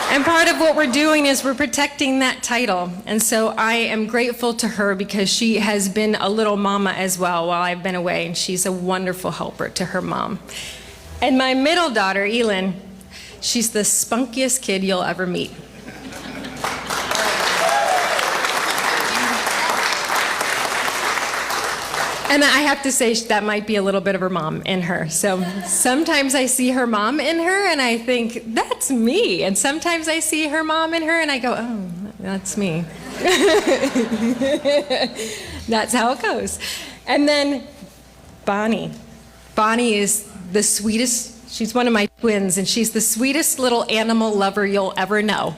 And part of what we're doing is we're protecting that title. And so I am grateful to her because she has been a little mama as well while I've been away, and she's a wonderful helper to her mom. And my middle daughter, Elin, she's the spunkiest kid you'll ever meet. And I have to say that might be a little bit of her mom in her. So sometimes I see her mom in her and I think, that's me. And sometimes I see her mom in her and I go, oh, that's me. That's how it goes. And then Bonnie. Bonnie is the sweetest, she's one of my twins, and she's the sweetest little animal lover you'll ever know.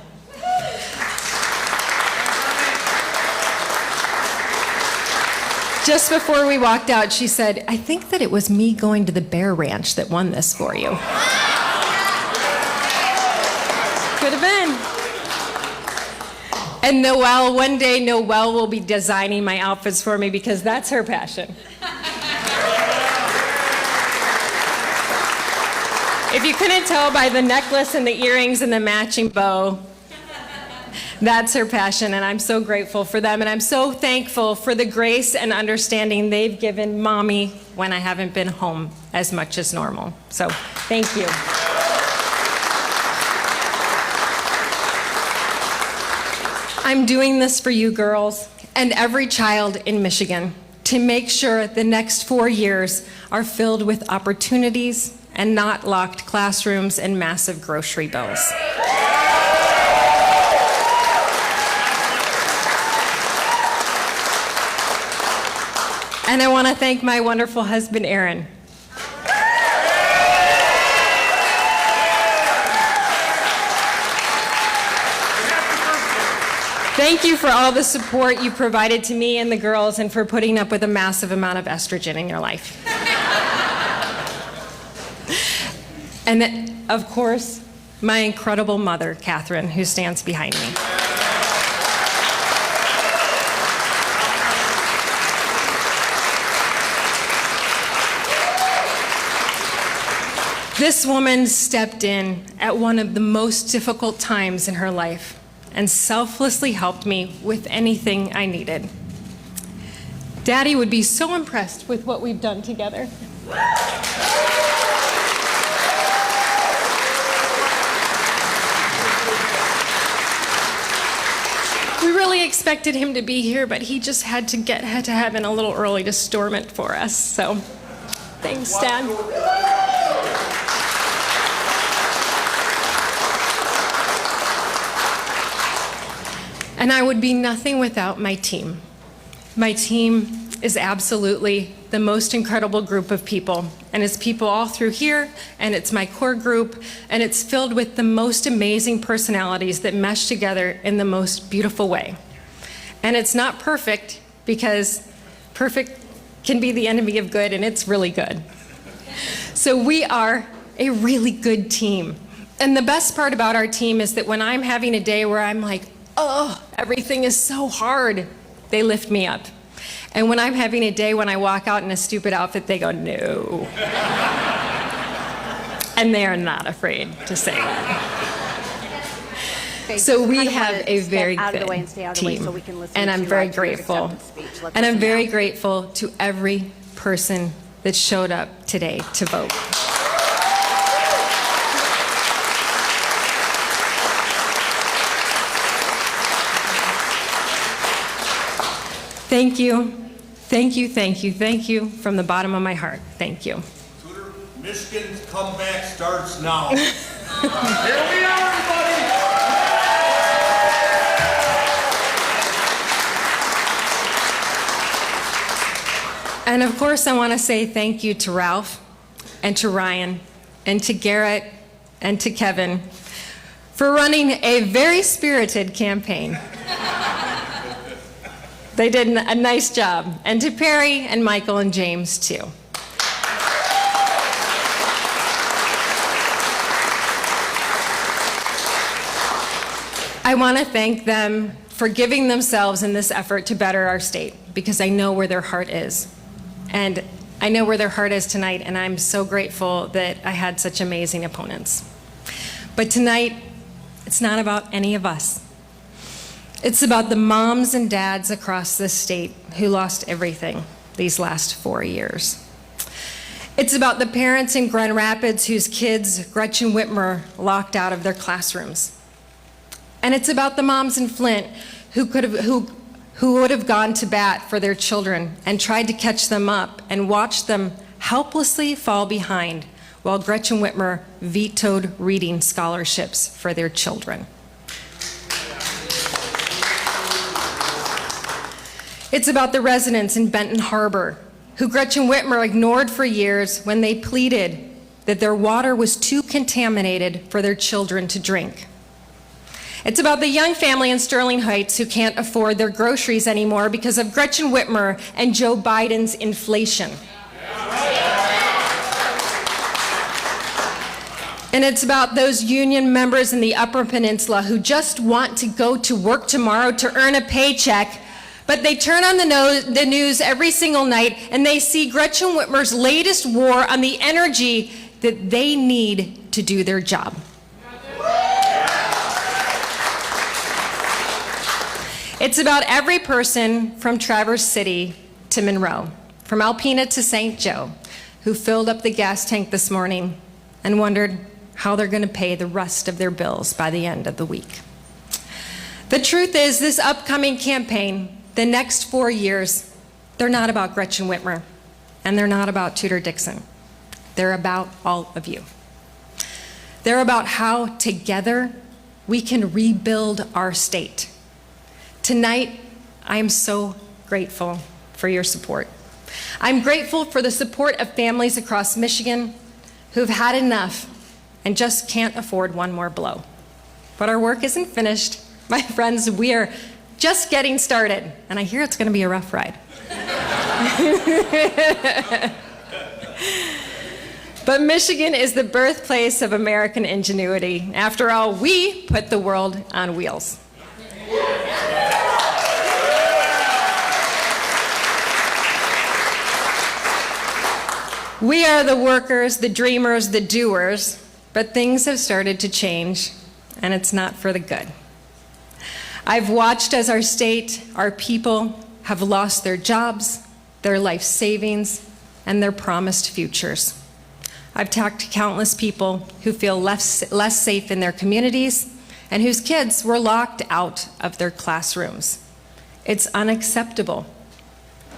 Just before we walked out, she said, I think that it was me going to the bear ranch that won this for you. Could have been. And Noelle, one day Noelle will be designing my outfits for me because that's her passion. If you couldn't tell by the necklace and the earrings and the matching bow, that's her passion, and I'm so grateful for them, and I'm so thankful for the grace and understanding they've given Mommy when I haven't been home as much as normal. So, thank you. I'm doing this for you girls and every child in Michigan to make sure the next 4 years are filled with opportunities and not locked classrooms and massive grocery bills. And I want to thank my wonderful husband, Aaron. Thank you for all the support you provided to me and the girls and for putting up with a massive amount of estrogen in your life. And then, of course, my incredible mother, Catherine, who stands behind me. This woman stepped in at one of the most difficult times in her life and selflessly helped me with anything I needed. Daddy would be so impressed with what we've done together. We really expected him to be here, but he just had to get to heaven a little early to storm it for us. So, thanks, Dad. And I would be nothing without my team. My team is absolutely the most incredible group of people. And it's people all through here, and it's my core group, and it's filled with the most amazing personalities that mesh together in the most beautiful way. And it's not perfect, because perfect can be the enemy of good, and it's really good. So we are a really good team. And the best part about our team is that when I'm having a day where I'm like, oh, everything is so hard, they lift me up. And when I'm having a day when I walk out in a stupid outfit, they go, no. And they are not afraid to say that. Okay, so we have a very good team, and I'm very grateful. And I'm very grateful to every person that showed up today to vote. Thank you, thank you, thank you, thank you from the bottom of my heart. Thank you. Tudor, Michigan's comeback starts now. Here we are, everybody! And of course, I want to say thank you to Ralph and to Ryan and to Garrett and to Kevin for running a very spirited campaign. They did a nice job. And to Perry and Michael and James, too. I want to thank them for giving themselves in this effort to better our state, because I know where their heart is. And I know where their heart is tonight, and I'm so grateful that I had such amazing opponents. But tonight, It's not about any of us. It's about the moms and dads across this state who lost everything these last 4 years. It's about the parents in Grand Rapids whose kids Gretchen Whitmer locked out of their classrooms. And it's about the moms in Flint who would have gone to bat for their children and tried to catch them up and watched them helplessly fall behind while Gretchen Whitmer vetoed reading scholarships for their children. It's about the residents in Benton Harbor who Gretchen Whitmer ignored for years when they pleaded that their water was too contaminated for their children to drink. It's about the young family in Sterling Heights who can't afford their groceries anymore because of Gretchen Whitmer and Joe Biden's inflation. And it's about those union members in the Upper Peninsula who just want to go to work tomorrow to earn a paycheck, but they turn on the news every single night and they see Gretchen Whitmer's latest war on the energy that they need to do their job. It's about every person from Traverse City to Monroe, from Alpena to St. Joe, who filled up the gas tank this morning and wondered how they're going to pay the rest of their bills by the end of the week. The truth is, this upcoming campaign, the next 4 years, they're not about Gretchen Whitmer, and they're not about Tudor Dixon. They're about all of you. They're about how, together, we can rebuild our state. Tonight, I am so grateful for your support. I'm grateful for the support of families across Michigan who've had enough and just can't afford one more blow. But our work isn't finished. My friends, we are just getting started, and I hear it's going to be a rough ride. But Michigan is the birthplace of American ingenuity. After all, we put the world on wheels. We are the workers, the dreamers, the doers, but things have started to change, and it's not for the good. I've watched as our state, our people have lost their jobs, their life savings, and their promised futures. I've talked to countless people who feel less safe in their communities and whose kids were locked out of their classrooms. It's unacceptable.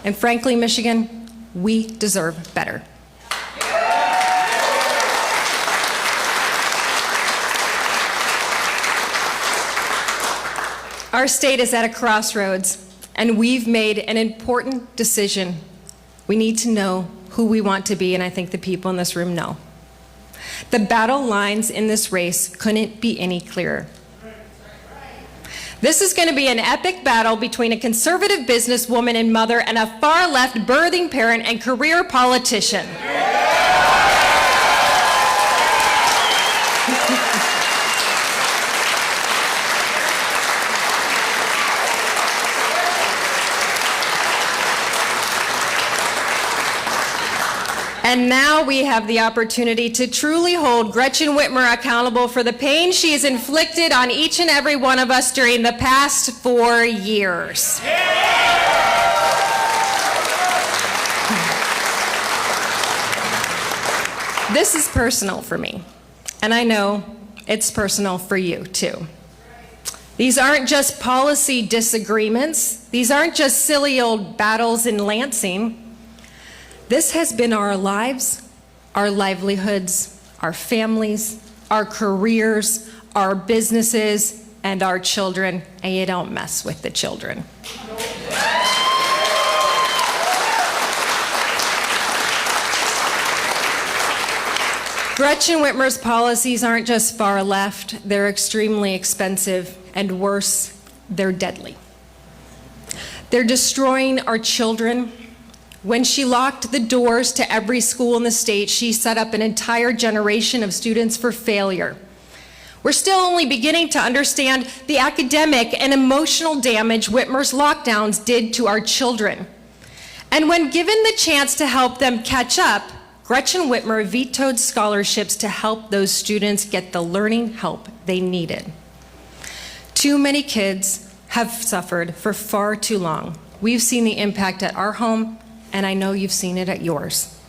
And frankly, Michigan, we deserve better. Our state is at a crossroads, and we've made an important decision. We need to know who we want to be, and I think the people in this room know. The battle lines in this race couldn't be any clearer. This is going to be an epic battle between a conservative businesswoman and mother and a far-left birthing parent and career politician. And now we have the opportunity to truly hold Gretchen Whitmer accountable for the pain she has inflicted on each and every one of us during the past 4 years. This is personal for me, and I know it's personal for you too. These aren't just policy disagreements. These aren't just silly old battles in Lansing. This has been our lives, our livelihoods, our families, our careers, our businesses, and our children, and you don't mess with the children. Gretchen Whitmer's policies aren't just far left, they're extremely expensive, and worse, they're deadly. They're destroying our children. When she locked the doors to every school in the state, she set up an entire generation of students for failure. We're still only beginning to understand the academic and emotional damage Whitmer's lockdowns did to our children. And when given the chance to help them catch up, Gretchen Whitmer vetoed scholarships to help those students get the learning help they needed. Too many kids have suffered for far too long. We've seen the impact at our home, and I know you've seen it at yours.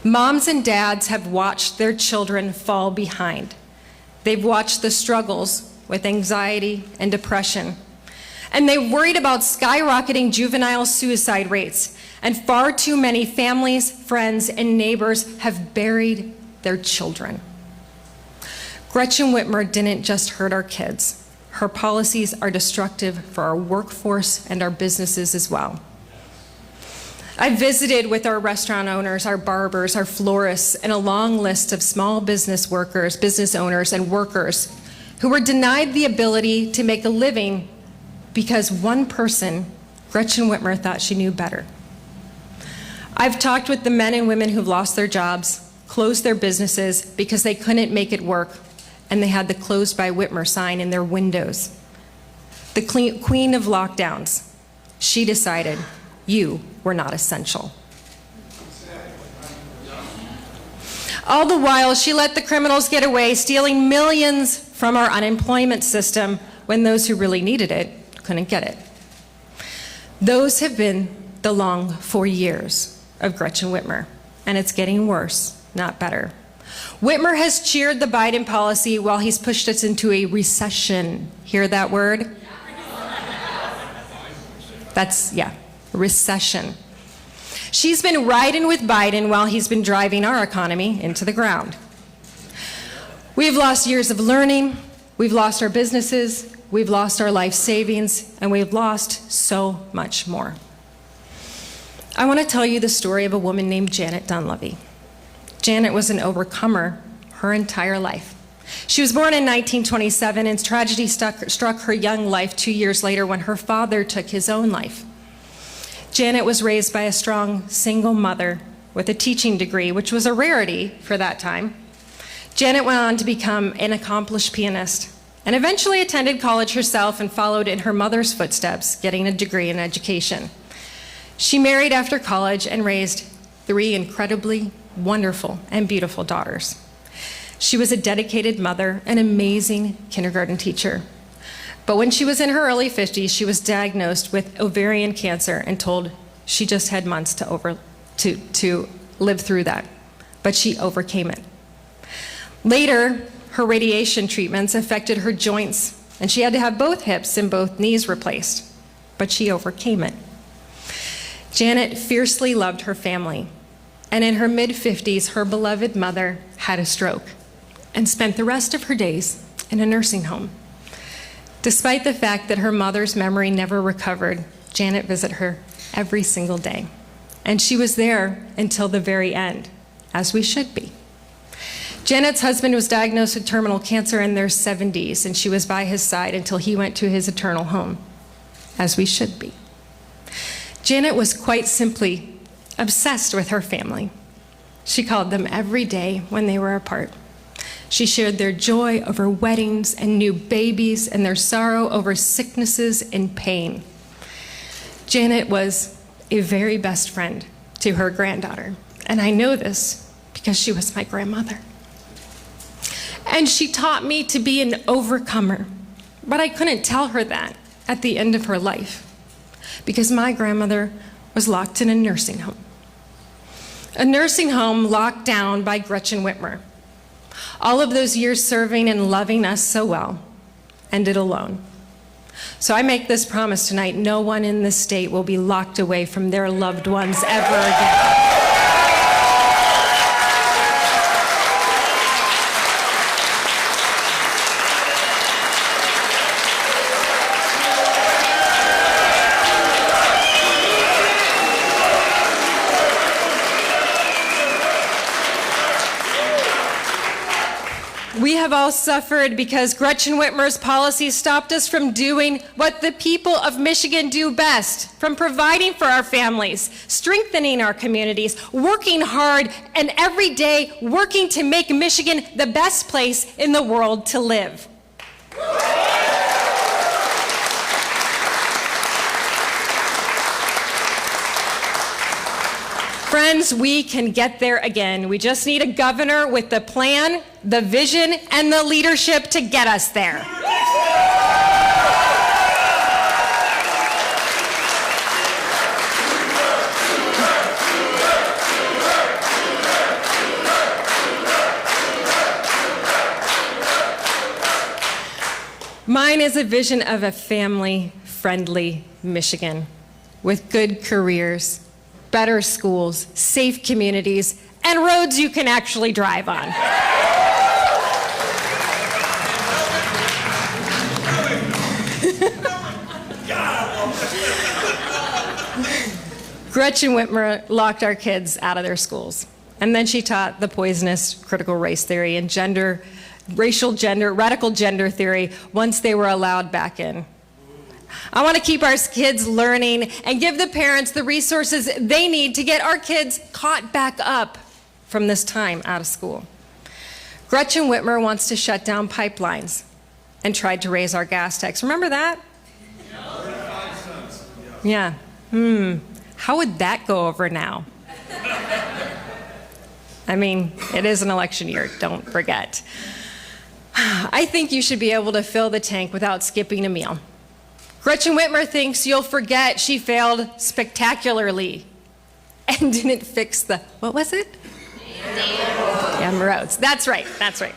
Moms and dads have watched their children fall behind. They've watched the struggles with anxiety and depression. And they've worried about skyrocketing juvenile suicide rates. And far too many families, friends, and neighbors have buried their children. Gretchen Whitmer didn't just hurt our kids. Her policies are destructive for our workforce and our businesses as well. I visited with our restaurant owners, our barbers, our florists, and a long list of small business workers, business owners, and workers who were denied the ability to make a living because one person, Gretchen Whitmer, thought she knew better. I've talked with the men and women who've lost their jobs, closed their businesses because they couldn't make it work, and they had the "Closed by Whitmer" sign in their windows. The queen of lockdowns, she decided you were not essential. All the while, she let the criminals get away, stealing millions from our unemployment system when those who really needed it couldn't get it. Those have been the long 4 years of Gretchen Whitmer, and it's getting worse, not better. Whitmer has cheered the Biden policy while he's pushed us into a recession. Hear that word? That's, yeah, recession. She's been riding with Biden while he's been driving our economy into the ground. We've lost years of learning, we've lost our businesses, we've lost our life savings, and we've lost so much more. I want to tell you the story of a woman named Janet Dunleavy. Janet was an overcomer her entire life. She was born in 1927, and tragedy struck her young life 2 years later when her father took his own life. Janet was raised by a strong single mother with a teaching degree, which was a rarity for that time. Janet went on to become an accomplished pianist and eventually attended college herself and followed in her mother's footsteps, getting a degree in education. She married after college and raised 3 incredibly wonderful and beautiful daughters. She was a dedicated mother, an amazing kindergarten teacher. But when she was in her early 50s, she was diagnosed with ovarian cancer and told she just had months to live through that. But she overcame it. Later, her radiation treatments affected her joints, and she had to have both hips and both knees replaced. But she overcame it. Janet fiercely loved her family. And in her mid-50s, her beloved mother had a stroke and spent the rest of her days in a nursing home. Despite the fact that her mother's memory never recovered, Janet visited her every single day. And she was there until the very end, as we should be. Janet's husband was diagnosed with terminal cancer in their 70s, and she was by his side until he went to his eternal home, as we should be. Janet was quite simply obsessed with her family. She called them every day when they were apart. She shared their joy over weddings and new babies and their sorrow over sicknesses and pain. Janet was a very best friend to her granddaughter, and I know this because she was my grandmother. And she taught me to be an overcomer, but I couldn't tell her that at the end of her life because my grandmother was locked in a nursing home. A nursing home locked down by Gretchen Whitmer. All of those years serving and loving us so well, ended alone. So I make this promise tonight, no one in this state will be locked away from their loved ones ever again. We have all suffered because Gretchen Whitmer's policies stopped us from doing what the people of Michigan do best, from providing for our families, strengthening our communities, working hard, and every day working to make Michigan the best place in the world to live. Friends, we can get there again. We just need a governor with the plan, the vision, and the leadership to get us there. Mine is a vision of a family-friendly Michigan with good careers, better schools, safe communities, and roads you can actually drive on. Gretchen Whitmer locked our kids out of their schools. And then she taught the poisonous critical race theory and radical gender theory once they were allowed back in. I want to keep our kids learning and give the parents the resources they need to get our kids caught back up from this time out of school. Gretchen Whitmer wants to shut down pipelines and tried to raise our gas tax. Remember that? Yeah. How would that go over now? I mean, it is an election year, don't forget. I think you should be able to fill the tank without skipping a meal. Gretchen Whitmer thinks you'll forget she failed spectacularly and didn't fix the, what was it? Damn roads. That's right, that's right.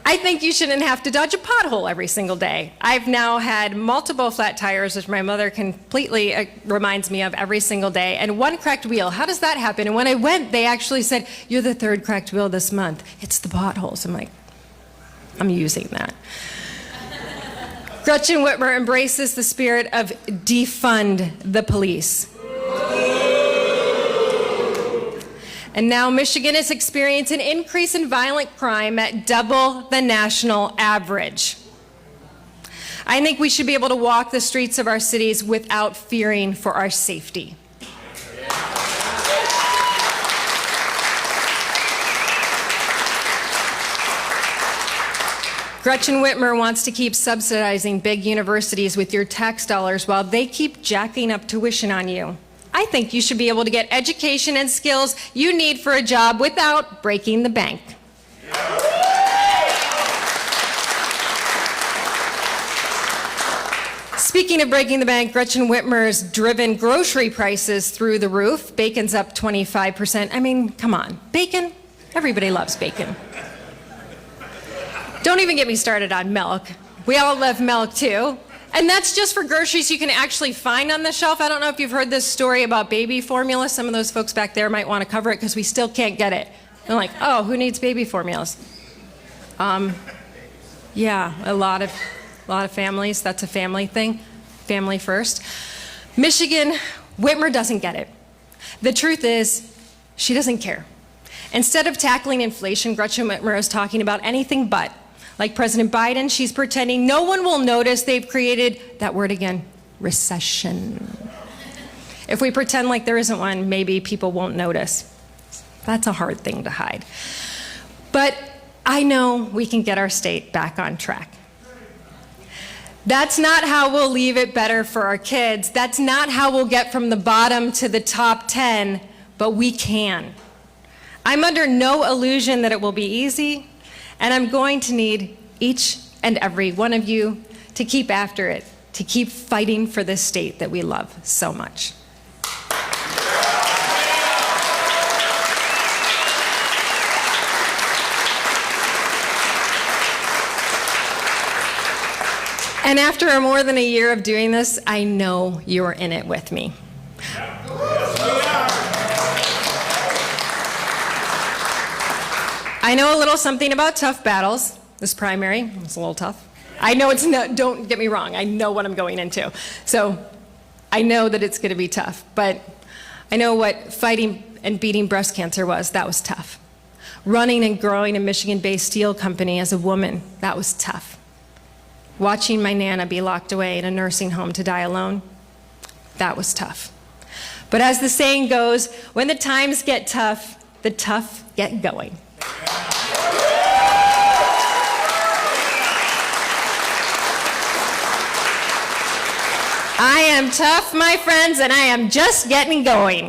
I think you shouldn't have to dodge a pothole every single day. I've now had multiple flat tires, which my mother completely reminds me of every single day, and one cracked wheel. How does that happen? And when I went, they actually said, "You're the third cracked wheel this month. It's the potholes." I'm like, I'm using that. Gretchen Whitmer embraces the spirit of defund the police. And now Michigan is experiencing an increase in violent crime at double the national average. I think we should be able to walk the streets of our cities without fearing for our safety. Gretchen Whitmer wants to keep subsidizing big universities with your tax dollars while they keep jacking up tuition on you. I think you should be able to get education and skills you need for a job without breaking the bank. Speaking of breaking the bank, Gretchen Whitmer's driven grocery prices through the roof. Bacon's up 25%. I mean, come on. Bacon? Everybody loves bacon. Don't even get me started on milk. We all love milk too. And that's just for groceries you can actually find on the shelf. I don't know if you've heard this story about baby formula. Some of those folks back there might want to cover it because we still can't get it. They're like, oh, who needs baby formulas? Yeah, a lot of families. That's a family thing. Family first. Michigan, Whitmer doesn't get it. The truth is, she doesn't care. Instead of tackling inflation, Gretchen Whitmer is talking about anything but. Like President Biden, she's pretending no one will notice they've created, that word again, recession. If we pretend like there isn't one, maybe people won't notice. That's a hard thing to hide. But I know we can get our state back on track. That's not how we'll leave it better for our kids. That's not how we'll get from the bottom to the top 10, but we can. I'm under no illusion that it will be easy. And I'm going to need each and every one of you to keep after it, to keep fighting for this state that we love so much. And after more than a year of doing this, I know you're in it with me. I know a little something about tough battles. This primary was a little tough. I know it's not, don't get me wrong, I know what I'm going into. So I know that it's going to be tough, but I know what fighting and beating breast cancer was. That was tough. Running and growing a Michigan-based steel company as a woman, that was tough. Watching my Nana be locked away in a nursing home to die alone, that was tough. But as the saying goes, when the times get tough, the tough get going. I am tough, my friends, and I am just getting going.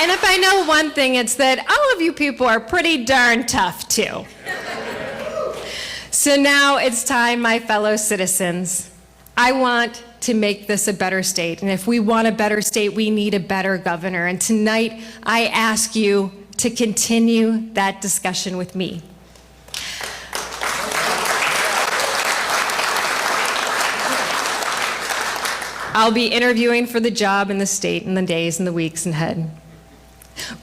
And if I know one thing, it's that all of you people are pretty darn tough, too. So now it's time, my fellow citizens. I want to make this a better state. And if we want a better state, we need a better governor. And tonight, I ask you to continue that discussion with me. I'll be interviewing for the job in the state in the days and the weeks ahead.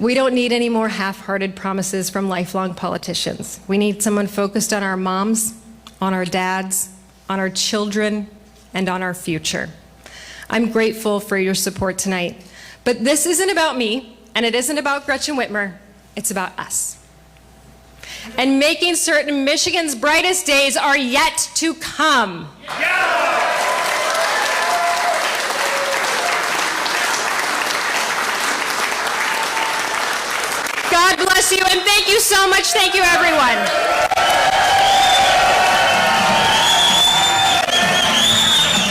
We don't need any more half-hearted promises from lifelong politicians. We need someone focused on our moms, on our dads, on our children, and on our future. I'm grateful for your support tonight. But this isn't about me, and it isn't about Gretchen Whitmer. It's about us. And making certain Michigan's brightest days are yet to come. God bless you, and thank you so much. Thank you, everyone.